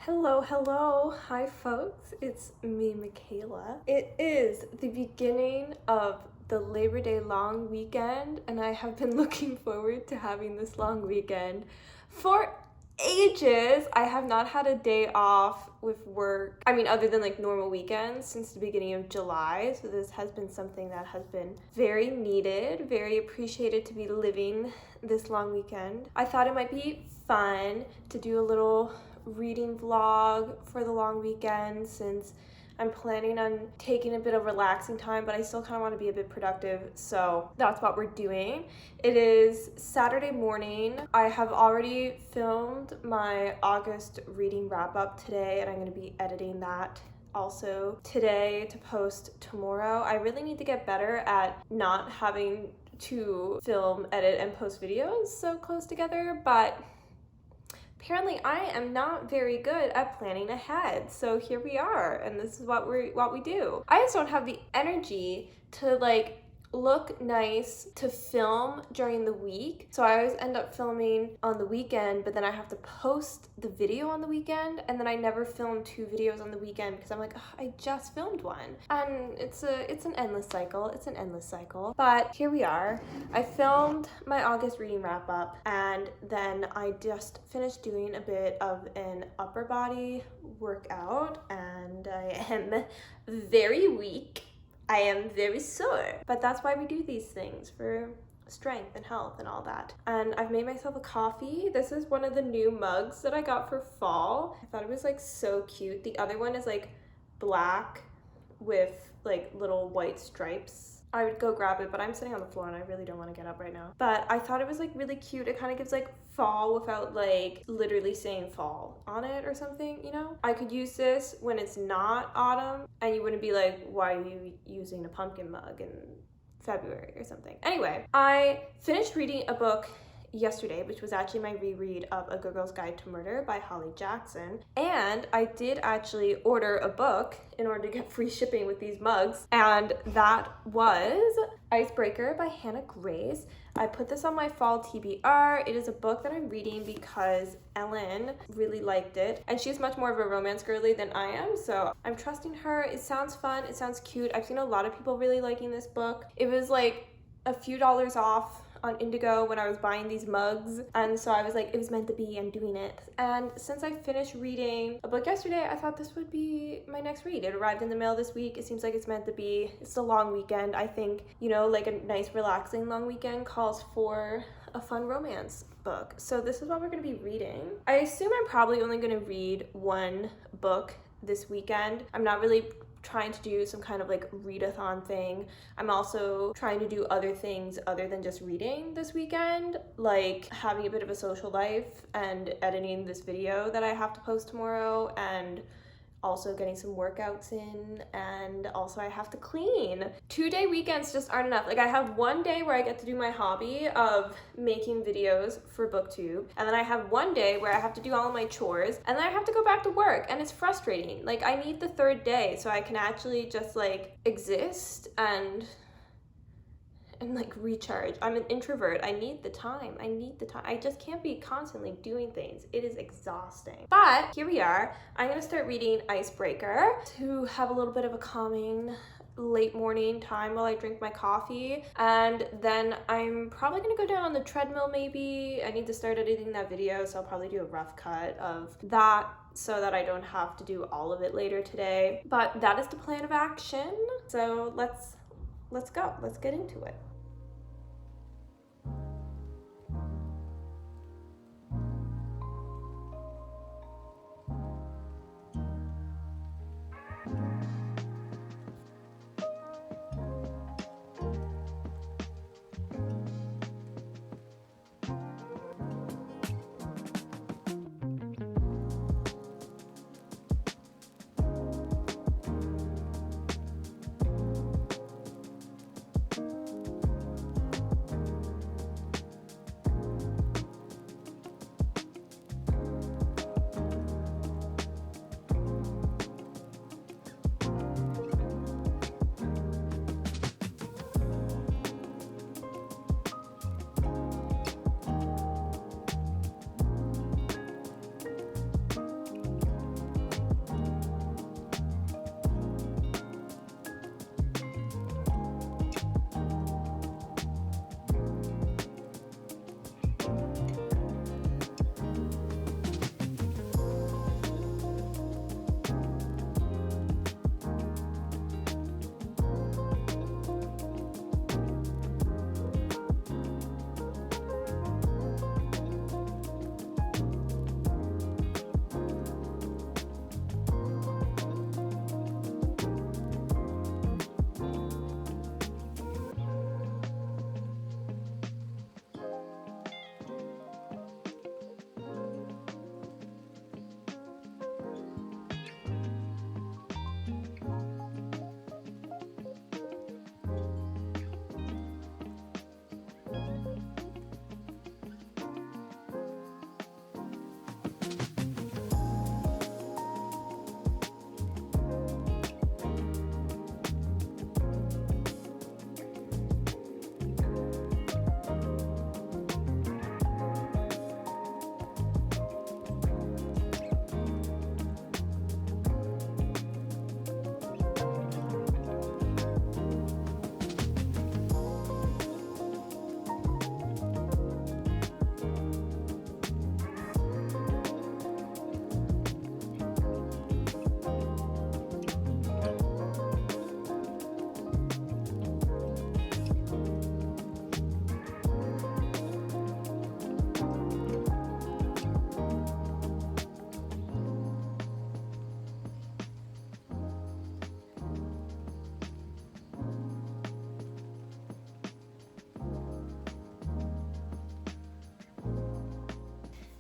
Hello, hello. Hi, folks. It's me, Michaela. It is the beginning of the Labor Day long weekend, and I have been looking forward to having this long weekend for ages. I have not had a day off with work, other than like normal weekends since the beginning of July. So this has been something that has been very needed, very appreciated to be living this long weekend. I thought it might be fun to do a little reading vlog for the long weekend since I'm planning on taking a bit of relaxing time, but I still kind of want to be a bit productive, so that's what we're doing. It is Saturday morning. I have already filmed my August reading wrap-up today, and I'm going to be editing that also today to post tomorrow. I really need to get better at not having to film, edit, and post videos so close together, but apparently I am not very good at planning ahead. So here we are, and this is what we do. I just don't have the energy to look nice to film during the week. So I always end up filming on the weekend, but then I have to post the video on the weekend, and then I never film 2 videos on the weekend because I'm like, I just filmed one. And it's an endless cycle. It's an endless cycle. But here we are. I filmed my August reading wrap up, and then I just finished doing a bit of an upper body workout, and I am very weak. I am very sore, but that's why we do these things, for strength and health and all that. And I've made myself a coffee. This is one of the new mugs that I got for fall. I thought it was so cute. The other one is black with little white stripes. I would go grab it, but I'm sitting on the floor and I really don't want to get up right now. But I thought it was really cute. It kind of gives fall without literally saying fall on it or something, you know? I could use this when it's not autumn and you wouldn't be like, why are you using a pumpkin mug in February or something? Anyway, I finished reading a book yesterday, which was actually my reread of A Good Girl's Guide to Murder by Holly Jackson. And I did actually order a book in order to get free shipping with these mugs, and that was Icebreaker by Hannah Grace. I put this on my fall TBR. It is a book that I'm reading because Ellen really liked it, and she's much more of a romance girly than I am, so I'm trusting her. It sounds fun, it sounds cute. I've seen a lot of people really liking this book. It was a few dollars off on Indigo when I was buying these mugs, and so I was like, it was meant to be, I'm doing it. And since I finished reading a book yesterday, I thought this would be my next read. It arrived in the mail this week. It seems like it's meant to be. It's a long weekend. I think, a nice relaxing long weekend calls for a fun romance book. So this is what we're going to be reading. I assume I'm probably only going to read one book this weekend. I'm not really trying to do some kind of readathon thing. I'm also trying to do other things other than just reading this weekend, like having a bit of a social life and editing this video that I have to post tomorrow, and also getting some workouts in, and also I have to clean. 2-day weekends just aren't enough. I have one day where I get to do my hobby of making videos for BookTube, and then I have one day where I have to do all of my chores, and then I have to go back to work, and it's frustrating. I need the 3rd day so I can actually just exist and recharge. I'm an introvert. I need the time. I just can't be constantly doing things. It is exhausting. But here we are. I'm gonna start reading Icebreaker to have a little bit of a calming late morning time while I drink my coffee, and then I'm probably gonna go down on the treadmill maybe. I need to start editing that video, so I'll probably do a rough cut of that so that I don't have to do all of it later today. But that is the plan of action. So let's go. Let's get into it.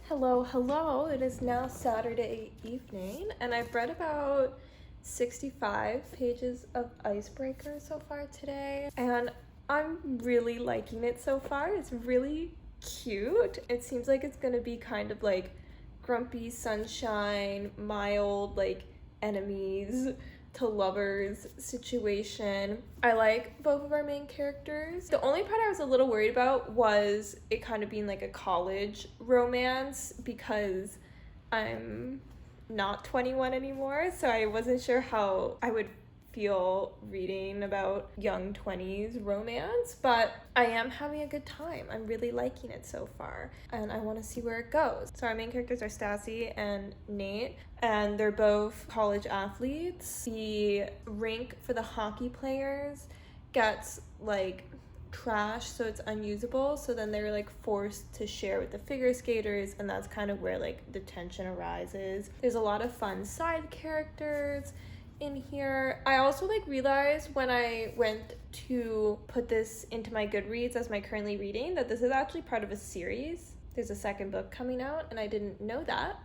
Hello. It is now Saturday evening, and I've read about 65 pages of Icebreaker so far today, and I'm really liking it so far. It's really cute. It seems like it's gonna be kind of like grumpy sunshine, mild, like enemies to lovers situation. I like both of our main characters. The only part I was a little worried about was it kind of being like a college romance because I'm not 21 anymore, so I wasn't sure how I would feel reading about young 20s romance, but I am having a good time. I'm really liking it so far, and I want to see where it goes. So our main characters are Stassi and Nate, and they're both college athletes. The rink for the hockey players gets like trash, so it's unusable, so then they're like forced to share with the figure skaters, and that's kind of where like the tension arises. There's a lot of fun side characters in here. I also like realized when I went to put this into my Goodreads as my currently reading that this is actually part of a series. There's a second book coming out, and I didn't know that,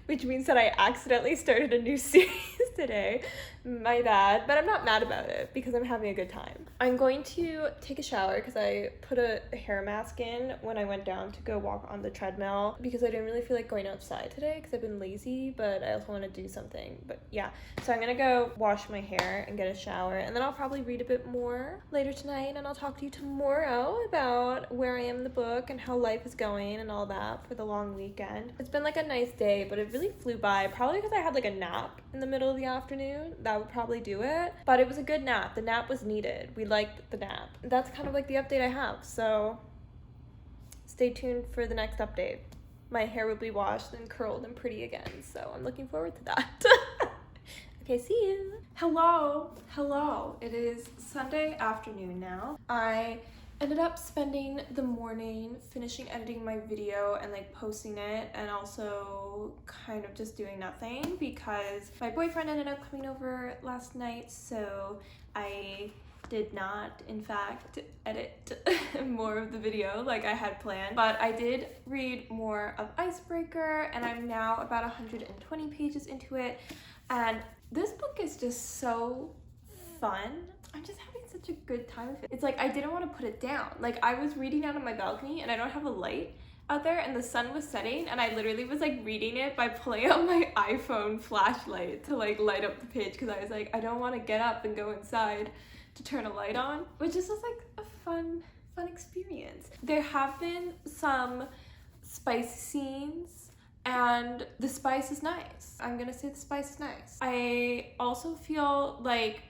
which means that I accidentally started a new series today. My bad, but I'm not mad about it because I'm having a good time. I'm going to take a shower because I put a hair mask in when I went down to go walk on the treadmill because I didn't really feel like going outside today because I've been lazy, but I also want to do something. But yeah, so I'm gonna go wash my hair and get a shower, and then I'll probably read a bit more later tonight, and I'll talk to you tomorrow about where I am in the book and how life is going and all that for the long weekend. It's been like a nice day, but it really flew by, probably because I had like a nap in the middle of the afternoon. That would probably do it, but it was a good nap. The nap was needed. We liked the nap. That's kind of like the update I have, so stay tuned for the next update. My hair will be washed and curled and pretty again, so I'm looking forward to that. Okay, see you. Hello. It is Sunday afternoon now. I ended up spending the morning finishing editing my video and like posting it, and also kind of just doing nothing because my boyfriend ended up coming over last night, so I did not in fact edit more of the video like I had planned, but I did read more of Icebreaker, and I'm now about 120 pages into it, and this book is just so fun. I'm just having such a good time with it. It's like I didn't want to put it down. Like I was reading out on my balcony and I don't have a light out there, and the sun was setting, and I literally was like reading it by pulling out my iPhone flashlight to like light up the page because I was like, I don't want to get up and go inside to turn a light on, which is just like a fun experience. There have been some spicy scenes, and the spice is nice. I'm gonna say the spice is nice. I also feel like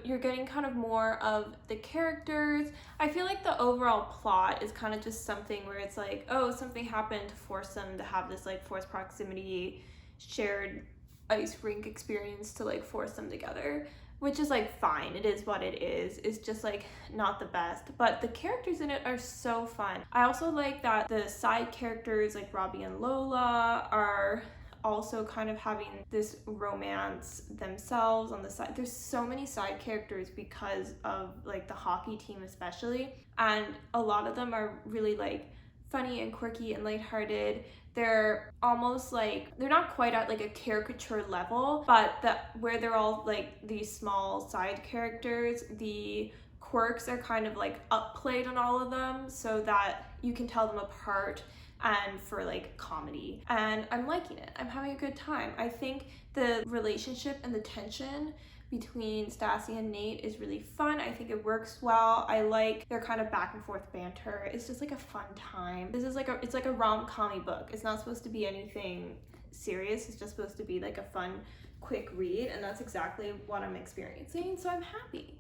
you're getting kind of more of the characters. I feel like the overall plot is kind of just something where it's like, oh, something happened to force them to have this like forced proximity shared ice rink experience to like force them together, which is like fine. It is what it is. It's just like not the best, but the characters in it are so fun. I also like that the side characters like Robbie and Lola are also kind of having this romance themselves on the side. There's so many side characters because of like the hockey team especially, and a lot of them are really like funny and quirky and lighthearted. They're almost like, they're not quite at like a caricature level, but where they're all like these small side characters, the quirks are kind of like upplayed on all of them so that you can tell them apart and for like comedy. And I'm liking it. I'm having a good time. I think the relationship and the tension between Stassi and Nate is really fun. I think it works well. I like their kind of back and forth banter. It's just like a fun time. This is like it's like a rom-com book. It's not supposed to be anything serious. It's just supposed to be like a fun, quick read, and that's exactly what I'm experiencing. So I'm happy.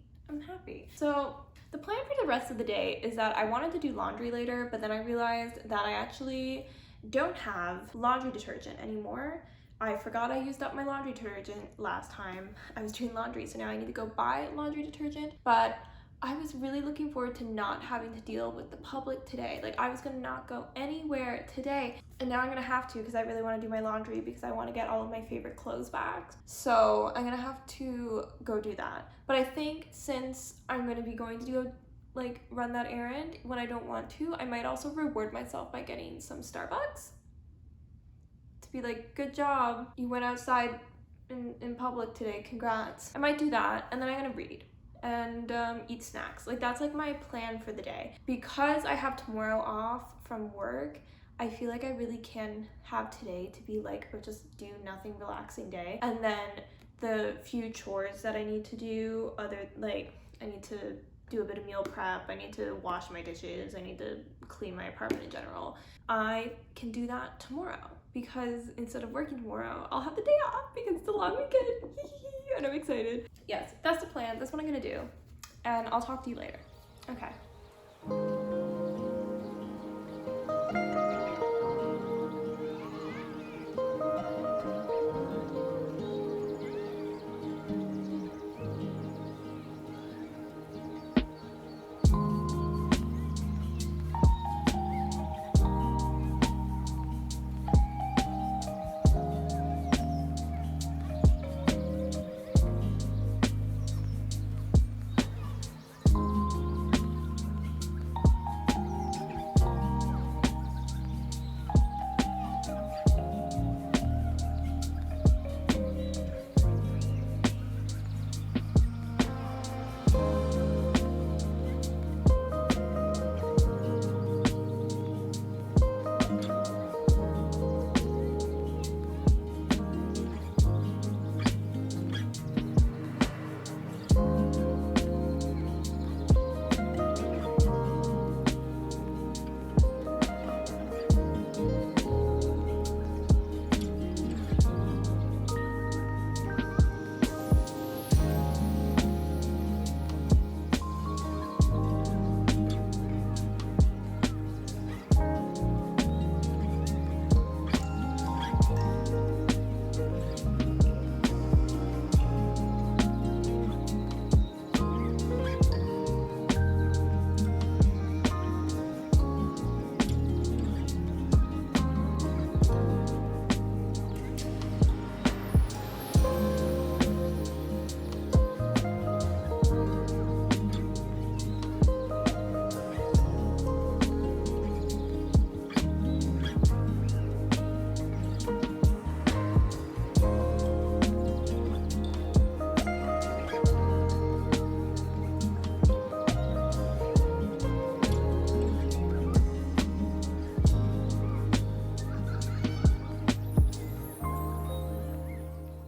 So the plan for the rest of the day is that I wanted to do laundry later, but then I realized that I actually don't have laundry detergent anymore. I forgot I used up my laundry detergent last time I was doing laundry, so now I need to go buy laundry detergent. But I was really looking forward to not having to deal with the public today. Like I was gonna not go anywhere today, and now I'm gonna have to because I really want to do my laundry because I want to get all of my favorite clothes back. So I'm gonna have to go do that. But I think since I'm gonna be going to go like run that errand when I don't want to. I might also reward myself by getting some Starbucks to be like, good job, you went outside in public today, congrats. I might do that, and then I'm gonna read and eat snacks. Like, that's like my plan for the day. Because I have tomorrow off from work, I feel like I really can have today to be like a just do nothing relaxing day, and then the few chores that I need to do, other like I need to do a bit of meal prep, I need to wash my dishes, I need to clean my apartment in general. I can do that tomorrow because instead of working tomorrow, I'll have the day off because it's a long weekend. And I'm excited. Yes, that's the plan. That's what I'm gonna do. And I'll talk to you later. Okay.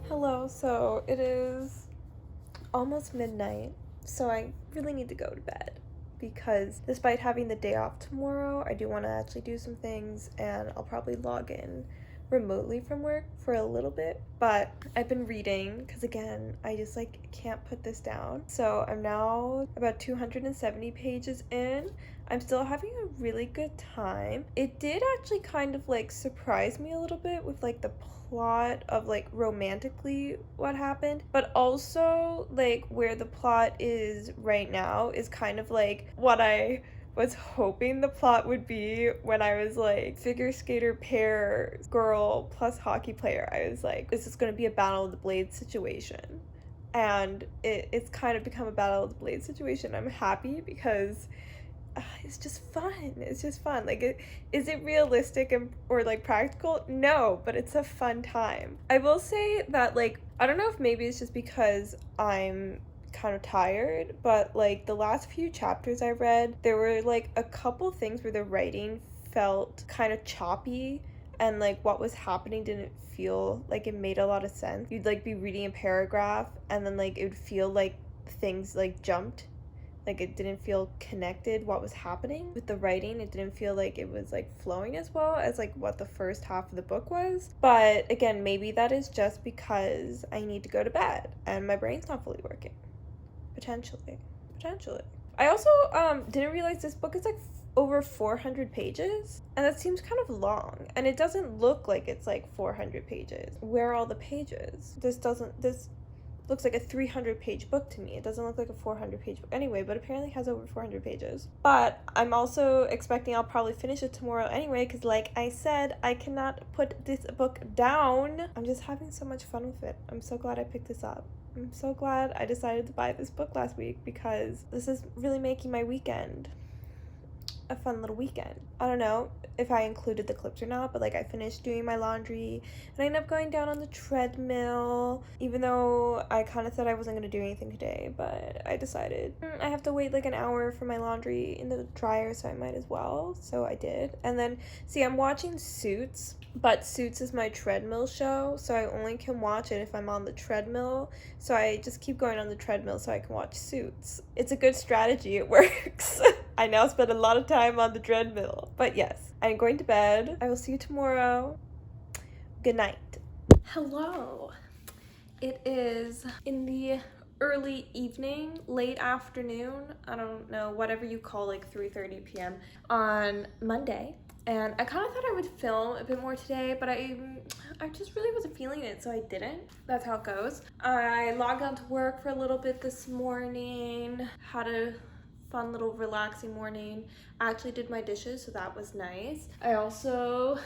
Hello, so it is almost midnight, so I really need to go to bed because despite having the day off tomorrow, I do want to actually do some things, and I'll probably log in remotely from work for a little bit. But I've been reading because, again, I just like can't put this down. So I'm now about 270 pages in. I'm still having a really good time. It did actually kind of like surprise me a little bit with like the plot of like romantically what happened, but also like where the plot is right now is kind of like what I was hoping the plot would be when I was like figure skater pair girl plus hockey player. I was like, this is going to be a battle of the blades situation, and it's kind of become a battle of the blades situation. I'm happy because it's just fun. It's just fun. Like, is it realistic or like practical? No, but it's a fun time. I will say that, like, I don't know if maybe it's just because I'm kind of tired, but like the last few chapters I read, there were like a couple things where the writing felt kind of choppy, and like what was happening didn't feel like it made a lot of sense. You'd like be reading a paragraph and then like it would feel like things like jumped. Like it didn't feel connected what was happening with the writing. It didn't feel like it was like flowing as well as like what the first half of the book was. But again, maybe that is just because I need to go to bed and my brain's not fully working. Potentially. I also didn't realize this book is like over 400 pages, and that seems kind of long, and it doesn't look like it's like 400 pages. Where are all the pages? This looks like a 300-page book to me. It doesn't look like a 400-page book anyway, but apparently it has over 400 pages. But I'm also expecting I'll probably finish it tomorrow anyway, because like I said, I cannot put this book down. I'm just having so much fun with it. I'm so glad I picked this up. I'm so glad I decided to buy this book last week, because this is really making my weekend a fun little weekend. I don't know if I included the clips or not, but like I finished doing my laundry and I ended up going down on the treadmill, even though I kind of said I wasn't going to do anything today, but I decided I have to wait like an hour for my laundry in the dryer, so I might as well. So I did. And then see, I'm watching Suits, but Suits is my treadmill show, so I only can watch it if I'm on the treadmill. So I just keep going on the treadmill so I can watch Suits. It's a good strategy. It works. I now spend a lot of time on the treadmill. But yes, I'm going to bed. I will see you tomorrow. Good night. Hello. It is in the early evening, late afternoon, I don't know, whatever you call like 3:30 p.m. on Monday. And I kind of thought I would film a bit more today, but I just really wasn't feeling it, so I didn't. That's how it goes. I logged on to work for a little bit this morning, had a fun little relaxing morning. I actually did my dishes, so that was nice. I also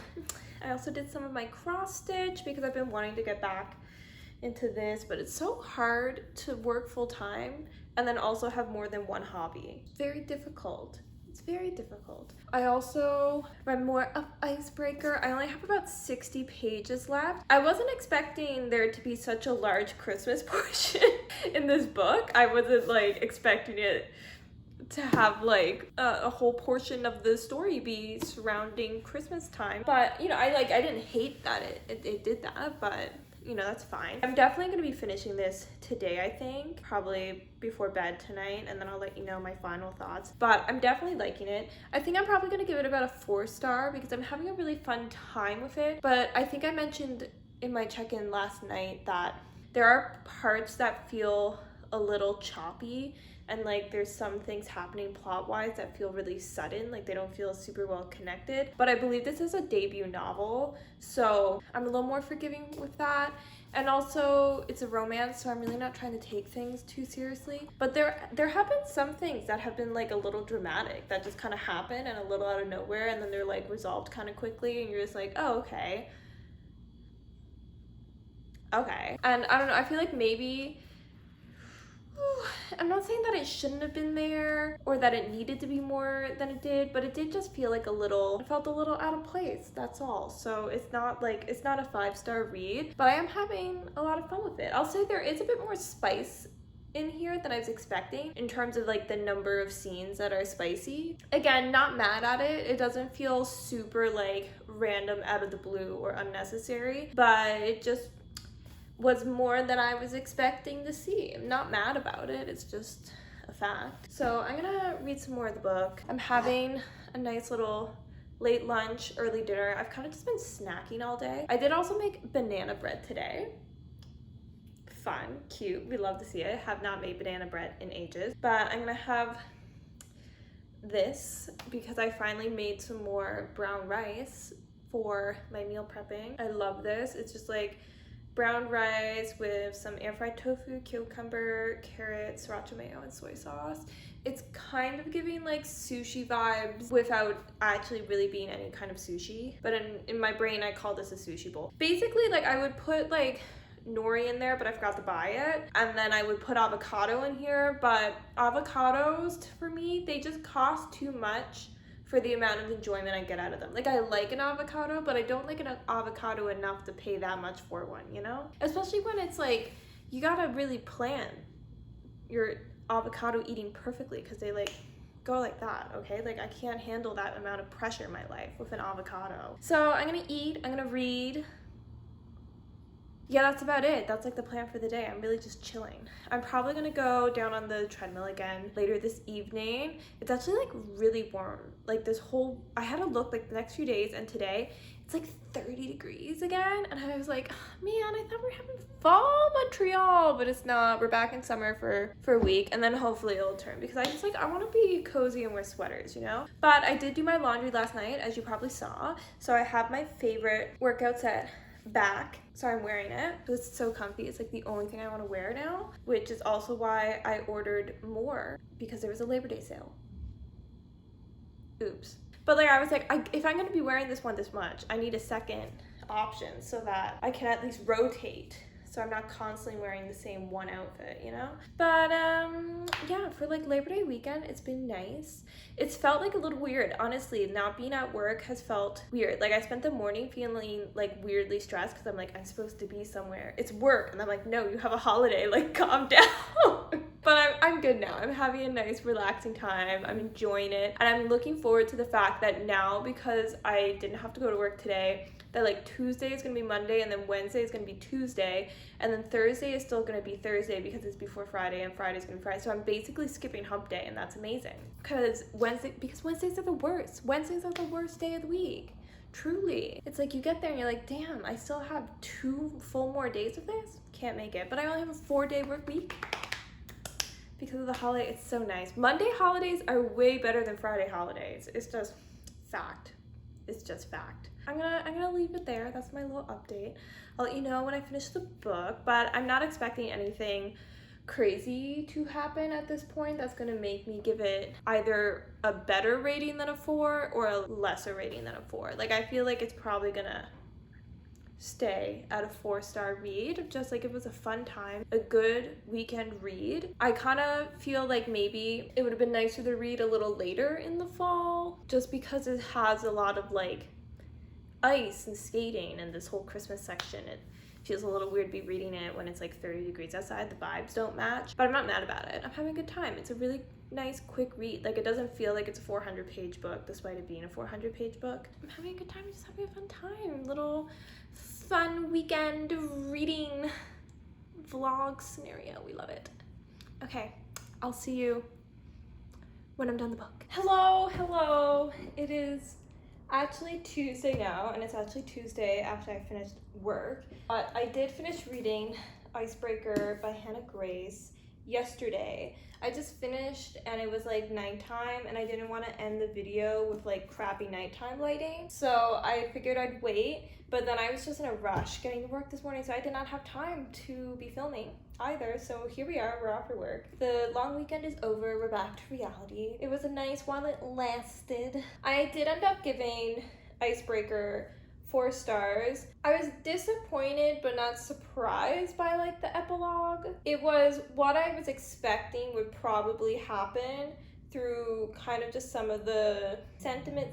did some of my cross stitch because I've been wanting to get back into this, but it's so hard to work full time and then also have more than one hobby. It's very difficult. It's very difficult. I also read more of Icebreaker. I only have about 60 pages left. I wasn't expecting there to be such a large Christmas portion in this book. I wasn't like expecting it to have like a whole portion of the story be surrounding Christmas time. But you know, I didn't hate that it did that, but you know, that's fine. I'm definitely going to be finishing this today, I think. Probably before bed tonight, and then I'll let you know my final thoughts. But I'm definitely liking it. I think I'm probably going to give it about a 4-star because I'm having a really fun time with it. But I think I mentioned in my check-in last night that there are parts that feel a little choppy, and like there's some things happening plot-wise that feel really sudden, like they don't feel super well connected. But I believe this is a debut novel, so I'm a little more forgiving with that. And also it's a romance, so I'm really not trying to take things too seriously. But there have been some things that have been like a little dramatic that just kind of happen and a little out of nowhere, and then they're like resolved kind of quickly, and you're just like, oh, okay. And I don't know, I feel like maybe I'm not saying that it shouldn't have been there or that it needed to be more than it did, but it did just feel like it felt a little out of place, that's all. So it's not a 5-star read, but I am having a lot of fun with it. I'll say there is a bit more spice in here than I was expecting in terms of like the number of scenes that are spicy. Again, not mad at it. It doesn't feel super like random out of the blue or unnecessary, but it just was more than I was expecting to see. I'm not mad about it, it's just a fact. So I'm gonna read some more of the book. I'm having a nice little late lunch, early dinner. I've kind of just been snacking all day. I did also make banana bread today. Fun, cute, we love to see it. Have not made banana bread in ages, but I'm gonna have this because I finally made some more brown rice for my meal prepping. I love this. It's just like brown rice with some air-fried tofu, cucumber, carrots, sriracha mayo, and soy sauce. It's kind of giving like sushi vibes without actually really being any kind of sushi. But in my brain, I call this a sushi bowl. Basically, like I would put like nori in there, but I forgot to buy it. And then I would put avocado in here, but avocados, for me, they just cost too much for the amount of enjoyment I get out of them. Like I like an avocado, but I don't like an avocado enough to pay that much for one, you know? Especially when it's like, you gotta really plan your avocado eating perfectly because they like go like that, okay? Like I can't handle that amount of pressure in my life with an avocado. So I'm gonna eat, I'm gonna read. Yeah, that's about it. That's like the plan for the day. I'm really just chilling. I'm probably gonna go down on the treadmill again later this evening. It's actually like really warm. Like I had to look like the next few days, and today it's like 30 degrees again. And I was like, oh, man, I thought we were having fall Montreal, but it's not. We're back in summer for a week, and then hopefully it'll turn because I want to be cozy and wear sweaters, you know? But I did do my laundry last night, as you probably saw. So I have my favorite workout set back, so I'm wearing it. It's so comfy. It's like the only thing I want to wear now, which is also why I ordered more, because there was a Labor Day sale. Oops. But like I was like, if I'm gonna be wearing this one this much, I need a second option so that I can at least rotate, so I'm not constantly wearing the same one outfit, you know? But yeah, for like Labor Day weekend, it's been nice. It's felt like a little weird, honestly. Not being at work has felt weird. Like I spent the morning feeling like weirdly stressed because I'm like, I'm supposed to be somewhere. It's work. And I'm like, no, you have a holiday, like calm down. But I'm good now. I'm having a nice relaxing time. I'm enjoying it. And I'm looking forward to the fact that now, because I didn't have to go to work today, that like Tuesday is gonna be Monday, and then Wednesday is gonna be Tuesday, and then Thursday is still gonna be Thursday because it's before Friday, and Friday's gonna be Friday. So I'm basically skipping hump day, and that's amazing. Because Wednesdays are the worst. Wednesdays are the worst day of the week. Truly. It's like you get there and you're like, damn, I still have 2 full more days of this? Can't make it. But I only have a 4-day work week because of the holiday. It's so nice. Monday holidays are way better than Friday holidays. It's just fact. It's just fact. I'm gonna leave it there. That's my little update. I'll let you know when I finish the book, but I'm not expecting anything crazy to happen at this point that's gonna make me give it either a better rating than a 4 or a lesser rating than a 4. Like I feel like it's probably gonna stay at a 4-star read. Just like it was a fun time, a good weekend read. I kind of feel like maybe it would have been nicer to read a little later in the fall, just because it has a lot of like ice and skating and this whole Christmas section. It feels a little weird to be reading it when it's like 30 degrees outside. The vibes don't match, but I'm not mad about it. I'm having a good time. It's a really nice quick read. Like it doesn't feel like it's a 400-page book despite it being a 400-page book. I'm having a good time, just having a fun time. Little fun weekend reading vlog scenario. We love it. Okay, I'll see you when I'm done the book. Hello. It is actually Tuesday now, and it's actually Tuesday after I finished work. But I did finish reading Icebreaker by Hannah Grace yesterday. I just finished and it was like nighttime, and I didn't want to end the video with like crappy nighttime lighting, so I figured I'd wait. But then I was just in a rush getting to work this morning, so I did not have time to be filming either. So here we are, we're after work. The long weekend is over, we're back to reality. It was a nice while it lasted. I did end up giving Icebreaker 4 stars. I was disappointed but not surprised by like the epilogue. It was what I was expecting would probably happen through kind of just some of the sentiment,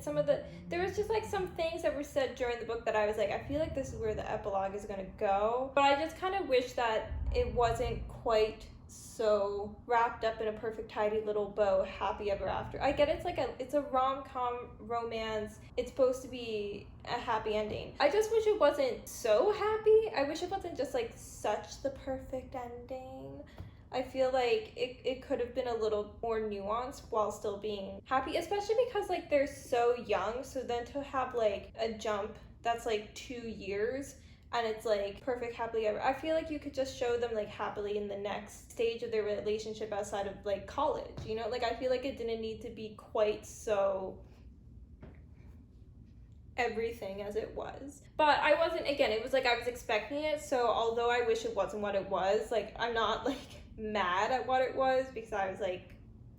there was just like some things that were said during the book that I was like, I feel like this is where the epilogue is gonna go. But I just kind of wish that it wasn't quite so wrapped up in a perfect tidy little bow happy ever after. I get it's a rom-com romance. It's supposed to be a happy ending. I just wish it wasn't so happy. I wish it wasn't just like such the perfect ending. I feel like it could have been a little more nuanced while still being happy, especially because like they're so young. So then to have like a jump that's like 2 years and it's like perfect happily ever, I feel like you could just show them like happily in the next stage of their relationship outside of like college, you know? Like I feel like it didn't need to be quite so everything as it was. But I wasn't, again, it was like I was expecting it, so although I wish it wasn't what it was, like I'm not like mad at what it was, because I was like,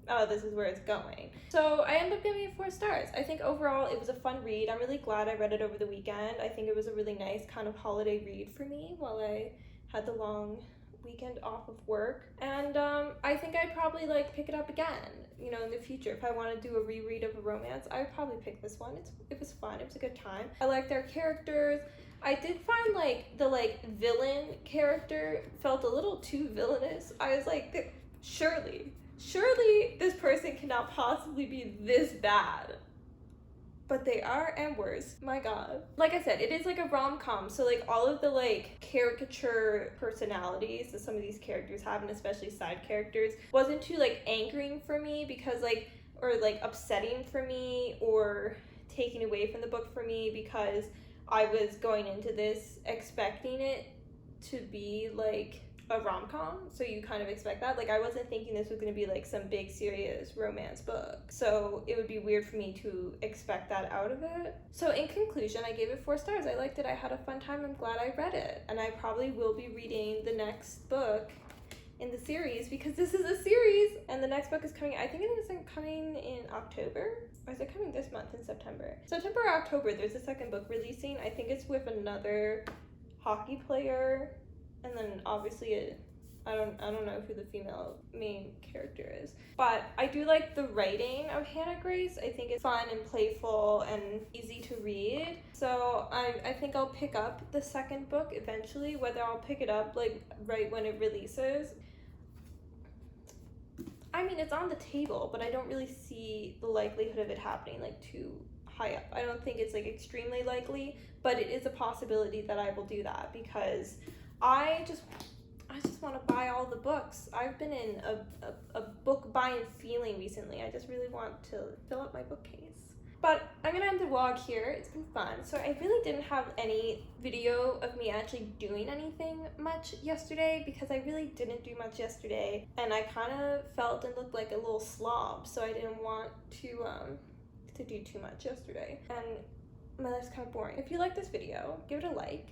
oh, this is where it's going. So I ended up giving it 4 stars. I think overall it was a fun read. I'm really glad I read it over the weekend. I think it was a really nice kind of holiday read for me while I had the long weekend off of work. And I think I'd probably like pick it up again, you know, in the future. If I want to do a reread of a romance, I would probably pick this one. It was fun. It was a good time. I liked their characters. I did find like the like villain character felt a little too villainous. I was like, surely this person cannot possibly be this bad. But they are, and worse. My god. Like I said, it is like a rom-com, so like all of the like caricature personalities that some of these characters have, and especially side characters, wasn't too like angering for me, because like, or like upsetting for me, or taking away from the book for me, because I was going into this expecting it to be like a rom-com, so you kind of expect that. Like, I wasn't thinking this was going to be like some big serious romance book, so it would be weird for me to expect that out of it. So in conclusion, I gave it 4 stars. I liked it. I had a fun time. I'm glad I read it, and I probably will be reading the next book in the series, because this is a series, and the next book is coming, I think it isn't coming in October, or is it coming this month in September? September or October, there's a second book releasing. I think it's with another hockey player, and then obviously I don't know who the female main character is. But I do like the writing of Hannah Grace. I think it's fun and playful and easy to read. So I think I'll pick up the second book eventually, whether I'll pick it up like right when it releases. I mean, it's on the table, but I don't really see the likelihood of it happening like too high up. I don't think it's like extremely likely, but it is a possibility that I will do that, because I just want to buy all the books. I've been in a book buying feeling recently. I just really want to fill up my bookcase. But I'm gonna end the vlog here. It's been fun. So I really didn't have any video of me actually doing anything much yesterday, because I really didn't do much yesterday, and I kind of felt and looked like a little slob, so I didn't want to do too much yesterday, and my life's kind of boring. If you like this video, give it a like,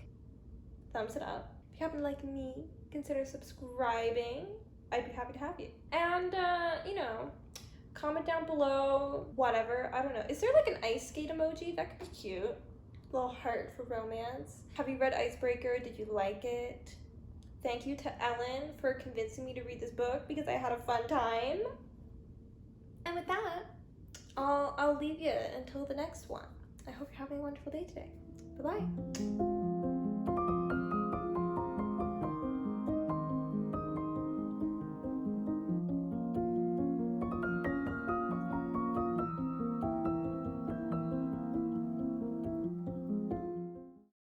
thumbs it up. If you happen to like me, consider subscribing. I'd be happy to have you. And you know, comment down below, whatever. I don't know. Is there like an ice skate emoji? That could be cute. Little heart for romance. Have you read Icebreaker? Did you like it? Thank you to Ellen for convincing me to read this book, because I had a fun time. And with that, I'll leave you until the next one. I hope you're having a wonderful day today. Bye-bye.